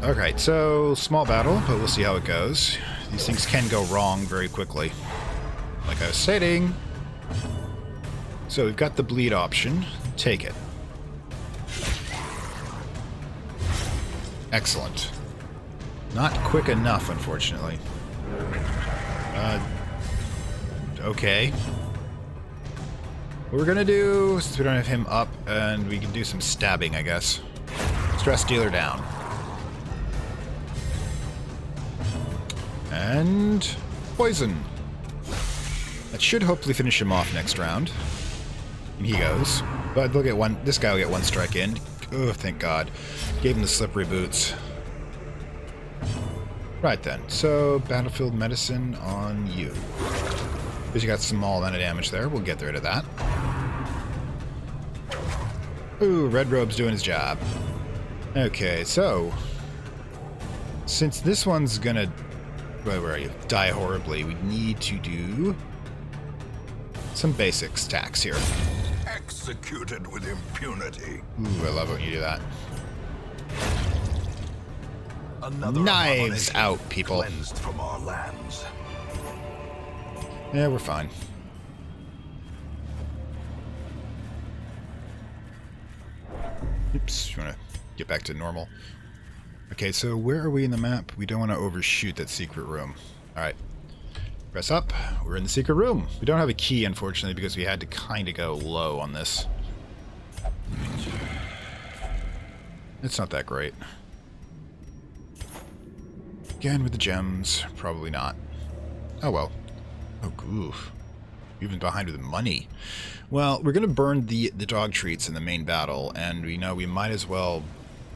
[SPEAKER 1] Okay, so small battle, but we'll see how it goes. These things can go wrong very quickly. Like I was stating. So we've got the bleed option. Take it. Excellent. Not quick enough, unfortunately. Okay. What we're gonna do, since we don't have him up, and we can do some stabbing, I guess. Stress dealer down. And... poison. That should hopefully finish him off next round. And he goes. But they'll get one... this guy will get 1 strike in. Oh, thank God. Gave him the slippery boots. Right then. So, battlefield medicine on you. Because you got a small amount of damage there. We'll get rid of that. Ooh, Red Robe's doing his job. Okay, so... since this one's gonna... where are you? Die horribly. We need to do... some basic stacks here.
[SPEAKER 2] Executed with impunity.
[SPEAKER 1] Ooh, I love when you do that.
[SPEAKER 2] Another
[SPEAKER 1] Knives
[SPEAKER 2] abomination
[SPEAKER 1] out, people.
[SPEAKER 2] cleansed from our lands.
[SPEAKER 1] Yeah, we're fine. Oops, you want to get back to normal. Okay, so where are we in the map? We don't want to overshoot that secret room. Alright. Press up. We're in the secret room. We don't have a key, unfortunately, because we had to kind of go low on this. It's not that great. Again with the gems. Probably not. Oh, well. Oh, goof. Even behind with the money. Well, we're going to burn the dog treats in the main battle, and we know we might as well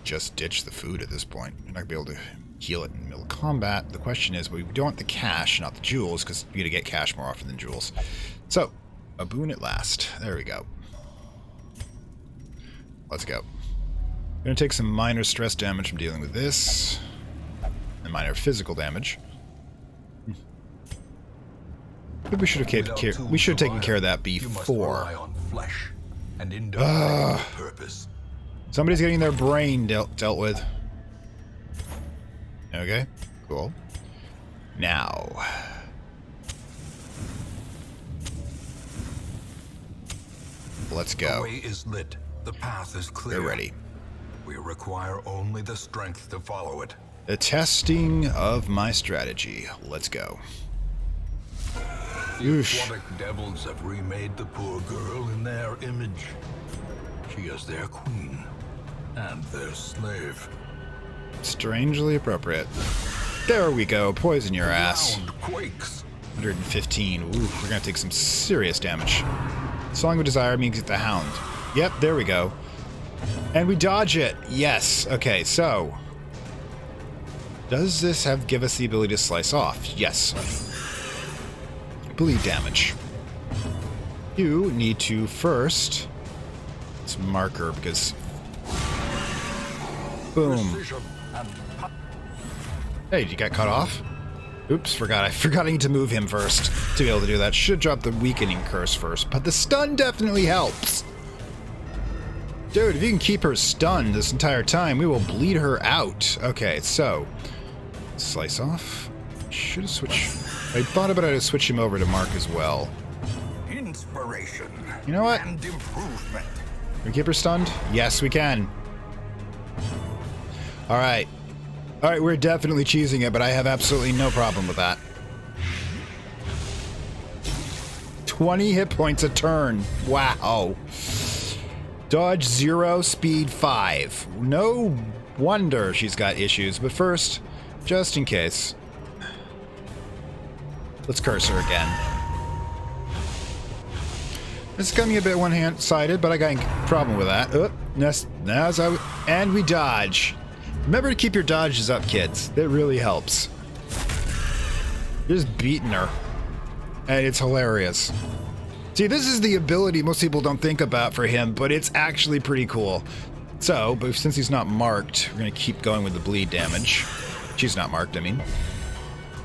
[SPEAKER 1] just ditch the food at this point. We're not going to be able to heal it in the middle of combat. The question is, we don't want the cash, not the jewels, because we got to get cash more often than jewels. So, a boon at last. There we go. Let's go. Going to take some minor stress damage from dealing with this, and minor physical damage. But we should have taken care of that before. Somebody's getting their brain dealt with. Okay, cool. Now, let's go.
[SPEAKER 2] The way is lit. The path is clear.
[SPEAKER 1] We're ready.
[SPEAKER 2] We require only the strength to follow it.
[SPEAKER 1] The testing of my strategy. Let's go.
[SPEAKER 2] The aquatic devils have remade the poor girl in their image. She is their queen and their slave.
[SPEAKER 1] Strangely appropriate. There we go. Poison your ass.
[SPEAKER 2] Ground quakes.
[SPEAKER 1] 115. Ooh, we're gonna take some serious damage. Song of Desire means get the hound. Yep, there we go. And we dodge it. Yes. Okay, so does this give us the ability to slice off? Yes. Bleed damage. You need to first. It's marker because. Boom. Hey, you got cut off? Oops, I forgot I need to move him first to be able to do that. Should drop the weakening curse first, but the stun definitely helps. Dude, if you can keep her stunned this entire time, we will bleed her out. Okay, so slice off. Should have switched. I thought about it to switch him over to Mark as well.
[SPEAKER 2] Inspiration.
[SPEAKER 1] You know what?
[SPEAKER 2] And improvement.
[SPEAKER 1] Can we keep her stunned? Yes, we can. All right. All right, we're definitely cheesing it, but I have absolutely no problem with that. 20 hit points a turn. Wow. Dodge 0, speed 5. No wonder she's got issues, but first, just in case, let's curse her again. It's coming a bit one-sided, but I got a problem with that. And we dodge. Remember to keep your dodges up, kids. That really helps. Just beating her. And it's hilarious. See, this is the ability most people don't think about for him, but it's actually pretty cool. So, but since he's not marked, we're going to keep going with the bleed damage. She's not marked, I mean.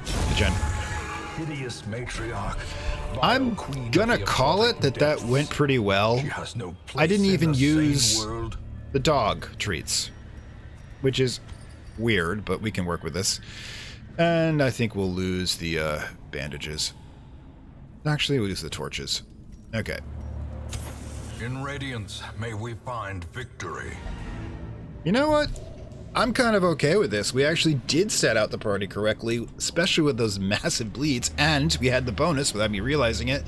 [SPEAKER 1] The
[SPEAKER 2] Hideous matriarch.
[SPEAKER 1] I'm gonna call it that went pretty well. I didn't even use the dog treats, which is weird, but we can work with this. And I think we'll lose the bandages. Actually, we'll use the torches. Okay.
[SPEAKER 2] In Radiance, may we find victory.
[SPEAKER 1] You know what? I'm kind of okay with this. We actually did set out the party correctly, especially with those massive bleeds, and we had the bonus, without me realizing it,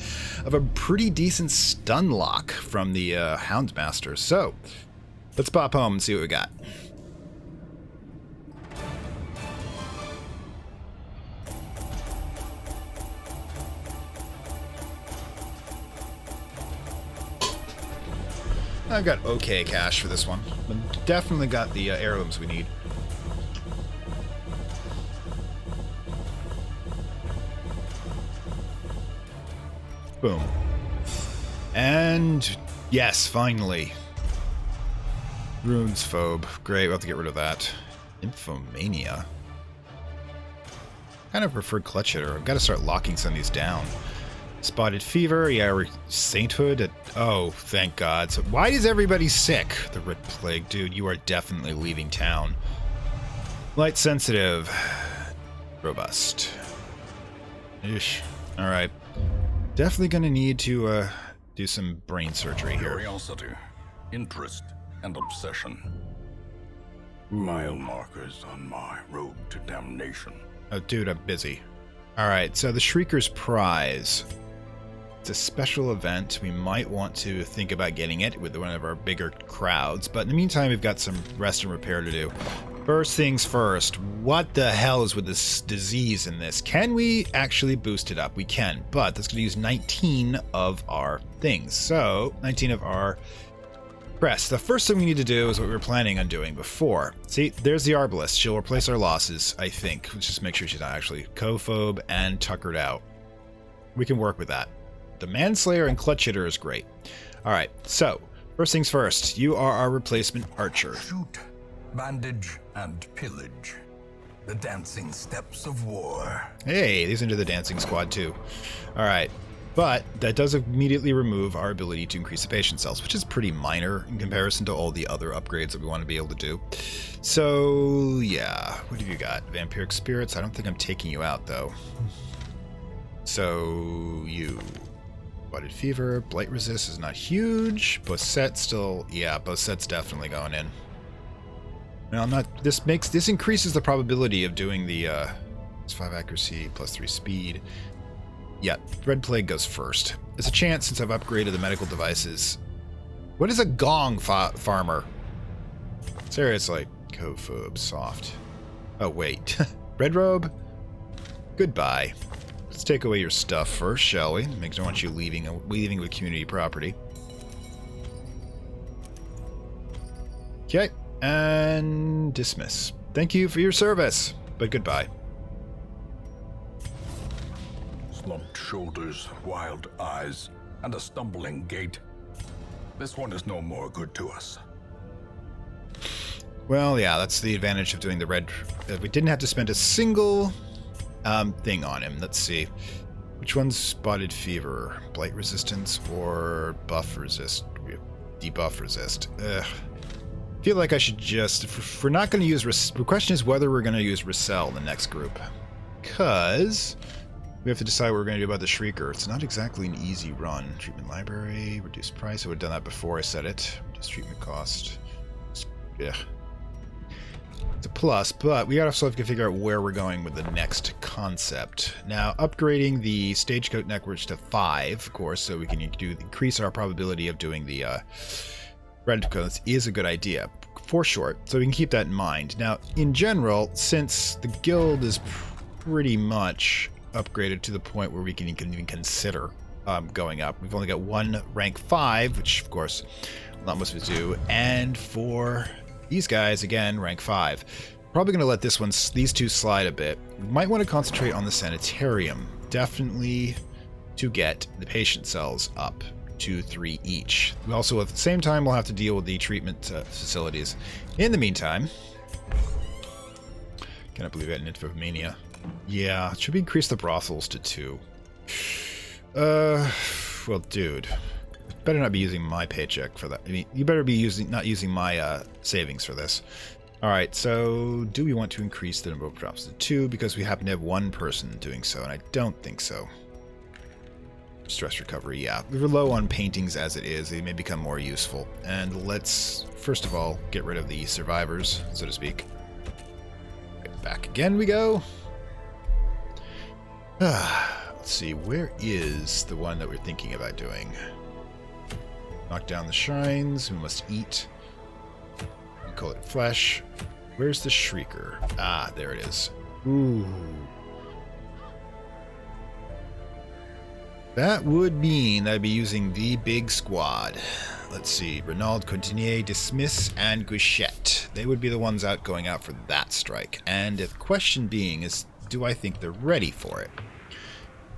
[SPEAKER 1] of a pretty decent stun lock from the Houndmaster. So, let's pop home and see what we got. I've got okay cash for this one. But definitely got the heirlooms we need. Boom. And yes, finally. Runes phobe. Great, we'll have to get rid of that. Infomania. Kind of preferred clutch hitter. I've got to start locking some of these down. Spotted fever, yeah, sainthood. Oh, thank God. So why is everybody sick? The red plague, dude. You are definitely leaving town. Light sensitive. Robust. Ish. Alright. Definitely gonna need to do some brain surgery here.
[SPEAKER 2] Curiosity, interest, and obsession. Mile markers on my road to damnation.
[SPEAKER 1] Oh, dude, I'm busy. Alright, so the Shrieker's Prize. It's a special event. We might want to think about getting it with one of our bigger crowds, but in the meantime, we've got some rest and repair to do. First things first, what the hell is with this disease in this? Can we actually boost it up? We can, but that's going to use 19 of our things. So, 19 of our crest. The first thing we need to do is what we were planning on doing before. See, there's the Arbalist. She'll replace our losses, I think. Let's just make sure she's not actually Cophobe and tuckered out. We can work with that. The Manslayer and Clutch Hitter is great. Alright, so, first things first. You are our replacement archer.
[SPEAKER 2] Shoot, bandage, and pillage. The dancing steps of war.
[SPEAKER 1] Hey, these into the dancing squad too. Alright, but that does immediately remove our ability to increase the patient cells, which is pretty minor in comparison to all the other upgrades that we want to be able to do. So, yeah. What have you got? Vampiric Spirits? I don't think I'm taking you out, though. So, you... Spotted Fever, Blight Resist is not huge. Bosset still, yeah, Bosset's definitely going in. No, I'm not. This increases the probability of doing the it's 5 accuracy plus 3 speed. Yeah, Red Plague goes first. There's a chance since I've upgraded the medical devices. What is a gong farmer? Seriously, Cophobe, soft. Oh wait, Red Robe. Goodbye. Let's take away your stuff first, shall we? Makes me want you leaving with community property. Okay, and dismiss. Thank you for your service, but goodbye.
[SPEAKER 2] Slumped shoulders, wild eyes, and a stumbling gait. This one is no more good to us.
[SPEAKER 1] Well, yeah, that's the advantage of doing the red. We didn't have to spend a single thing on him. Let's see. Which one's Spotted Fever? Blight resistance or buff resist? Debuff resist. Ugh. I feel like I should just... If we're not going to use... The question is whether we're going to use Rissell in the next group. Because we have to decide what we're going to do about the Shrieker. It's not exactly an easy run. Treatment library, reduced price. I would have done that before I said it. Reduced treatment cost. Yeah. It's a plus, but we also have to figure out where we're going with the next concept. Now, upgrading the Stagecoach networks to 5, of course, so we can increase our probability of doing the red codes is a good idea, for short, so we can keep that in mind. Now, in general, since the guild is pretty much upgraded to the point where we can even consider going up, we've only got one rank 5, which, of course, not much to do, and for... these guys, again, rank 5. Probably going to let these two slide a bit. We might want to concentrate on the sanitarium. Definitely to get the patient cells up to 3 each. We also, at the same time, we'll have to deal with the treatment facilities. In the meantime... Cannot believe I got an Infomania. Yeah, should we increase the brothels to 2? Well, dude... better not be using my paycheck for that. I mean, you better be not using my savings for this. All right, so do we want to increase the number of drops to 2 because we happen to have one person doing so, and I don't think so. Stress recovery, yeah. We were low on paintings as it is. They may become more useful. And let's, first of all, get rid of the survivors, so to speak. Right, back again we go. Let's see, where is the one that we're thinking about doing? Knock down the shrines. We must eat. We call it flesh. Where's the Shrieker? Ah, there it is. Ooh. That would mean I'd be using the big squad. Let's see. Renaud, Continier, Dismiss, and Guichette. They would be the ones going out for that strike. And the question being is, do I think they're ready for it?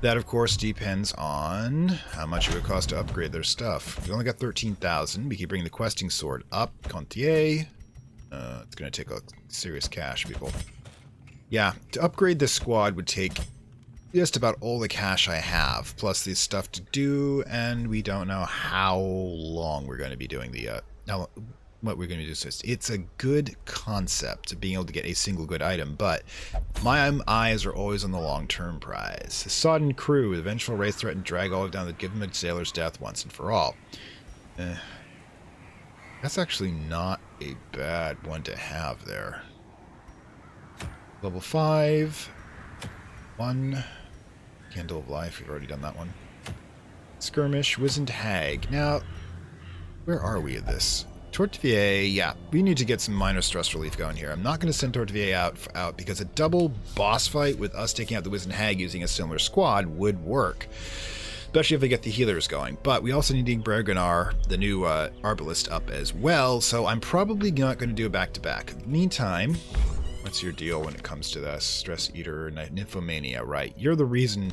[SPEAKER 1] That, of course, depends on how much it would cost to upgrade their stuff. We only got 13,000. We can bring the questing sword up. Contier. It's going to take a serious cash, people. Yeah, to upgrade this squad would take just about all the cash I have, plus the stuff to do, and we don't know how long we're going to be doing the... what we're going to do is it's a good concept of being able to get a single good item, but my eyes are always on the long-term prize. The sodden crew, the vengeful race threatened to drag Olive down to give him a sailor's death once and for all. That's actually not a bad one to have there. Level 5. 1. Candle of Life, we've already done that one. Skirmish, Wizened Hag. Now, where are we at this? Tortvier, yeah, we need to get some minor stress relief going here. I'm not going to send Tortvier out because a double boss fight with us taking out the Wizened Hag using a similar squad would work. Especially if we get the healers going. But we also need to bring Berganar, the new Arbalist, up as well, so I'm probably not going to do a back-to-back. Meantime, what's your deal when it comes to that? Stress Eater, Nymphomania, right? You're the reason...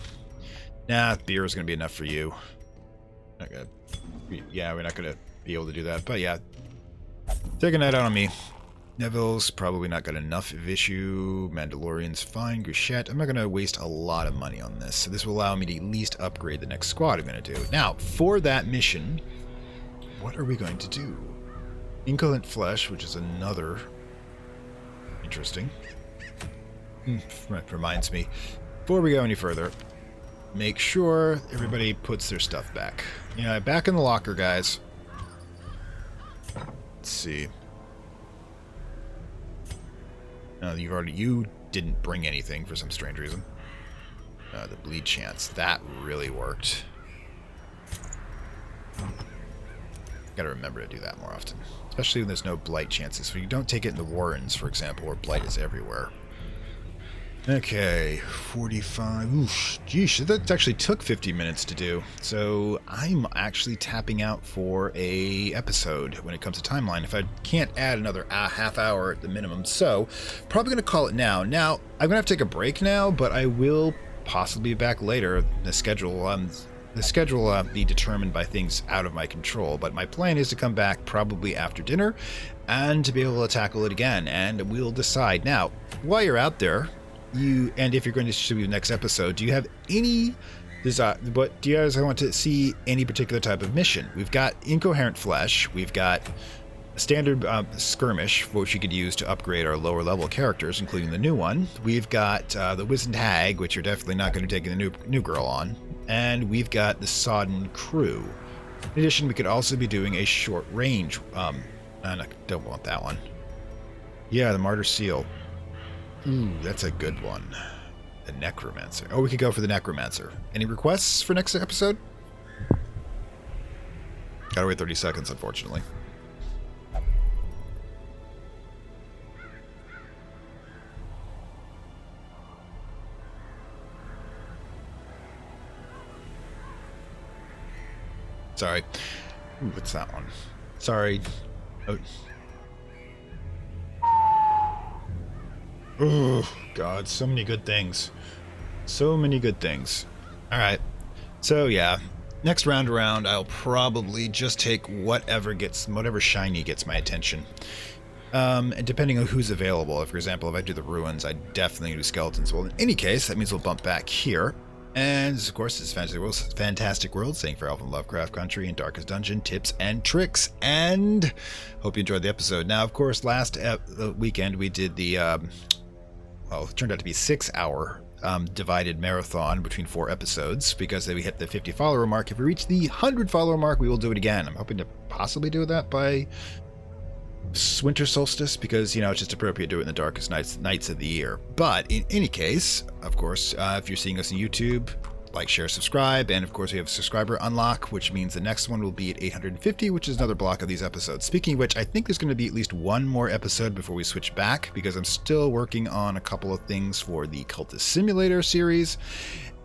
[SPEAKER 1] Nah, beer is going to be enough for you. Not gonna... Yeah, we're not going to be able to do that, but yeah. Take a night out on me. Neville's probably not got enough of issue. Mandalorian's fine. Gouchette. I'm not going to waste a lot of money on this. So this will allow me to at least upgrade the next squad I'm going to do. Now, for that mission, what are we going to do? Incolent Flesh, which is another... Interesting. Reminds me, before we go any further, make sure everybody puts their stuff back. Yeah, back in the locker, guys. Let's see. You didn't bring anything for some strange reason. The bleed chance, that really worked. Gotta remember to do that more often, especially when there's no blight chances. So you don't take it in the Warrens, for example, where blight is everywhere. Okay, 45. Oof, geesh, that actually took 50 minutes to do. So I'm actually tapping out for a episode when it comes to timeline. If I can't add another half hour at the minimum, so probably going to call it now. Now I'm going to have to take a break now, but I will possibly be back later. The schedule be determined by things out of my control, but my plan is to come back probably after dinner and to be able to tackle it again, and we'll decide. Now, while you're out there, and if you're going to shoot the next episode, do you have any desire? But do you guys want to see any particular type of mission? We've got Incoherent Flesh. We've got a standard skirmish, which you could use to upgrade our lower level characters, including the new one. We've got the Wizened Hag, which you're definitely not going to take the new girl on, and we've got the Sodden Crew. In addition, we could also be doing a short range. And I don't want that one. Yeah, the Martyr Seal. Ooh, that's a good one. The Necromancer. Oh, we could go for the Necromancer. Any requests for next episode? Gotta wait 30 seconds, unfortunately. Sorry. Ooh, what's that one? Sorry. Oh, God, so many good things. So many good things. Alright. So, yeah. Next round around, I'll probably just take whatever shiny gets my attention. And depending on who's available. For example, if I do the Ruins, I definitely do Skeletons. Well, in any case, that means we'll bump back here. And, of course, it's Fantastic World, saying farewell from Lovecraft Country and Darkest Dungeon, tips and tricks, and hope you enjoyed the episode. Now, of course, last weekend we did the, it turned out to be 6-hour divided marathon between 4 episodes, because we hit the 50 follower mark. If we reach the 100 follower mark, we will do it again. I'm hoping to possibly do that by winter solstice, because it's just appropriate to do it in the darkest nights of the year. But in any case, of course, if you're seeing us on YouTube, like, share, subscribe, and of course we have a subscriber unlock, which means the next one will be at 850, which is another block of these episodes. Speaking of which, I think there's going to be at least one more episode before we switch back, because I'm still working on a couple of things for the Cultist Simulator series,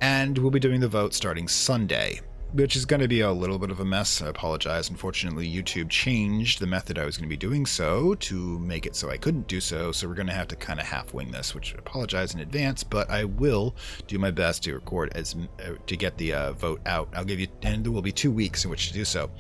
[SPEAKER 1] and we'll be doing the vote starting Sunday, which is going to be a little bit of a mess. I apologize. Unfortunately, YouTube changed the method I was going to be doing so to make it so I couldn't do so. So we're going to have to kind of half-wing this, which I apologize in advance, but I will do my best to record to get the vote out. And there will be 2 weeks in which to do so.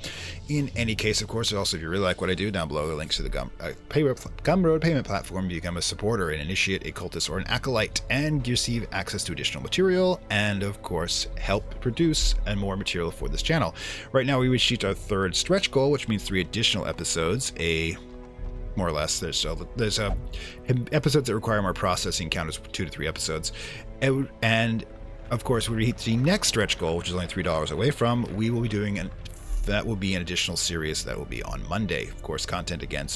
[SPEAKER 1] In any case, of course, also, if you really like what I do, down below are links to the Gumroad payment platform. You become a supporter, an initiate, a cultist, or an acolyte, and you receive access to additional material, and of course, help produce and more material for this channel. Right now we reached our 3rd stretch goal, which means 3 additional episodes, a more or less. There's episodes that require more processing, count as 2 to 3 episodes. And of course, when we hit the next stretch goal, which is only $3 away from, we will be doing that will be an additional series that will be on Monday. Of course, content again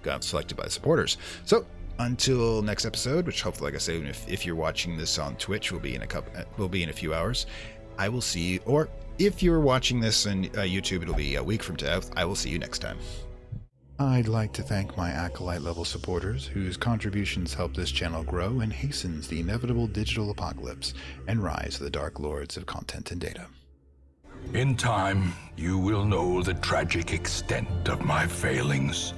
[SPEAKER 1] got selected by the supporters. So until next episode, which hopefully, like I say, if you're watching this on Twitch, will be in a few hours. I will see you, or if you're watching this on YouTube, it'll be a week from today. I will see you next time. I'd like to thank my Acolyte level supporters, whose contributions help this channel grow and hastens the inevitable digital apocalypse and rise of the Dark Lords of content and data.
[SPEAKER 2] In time, you will know the tragic extent of my failings.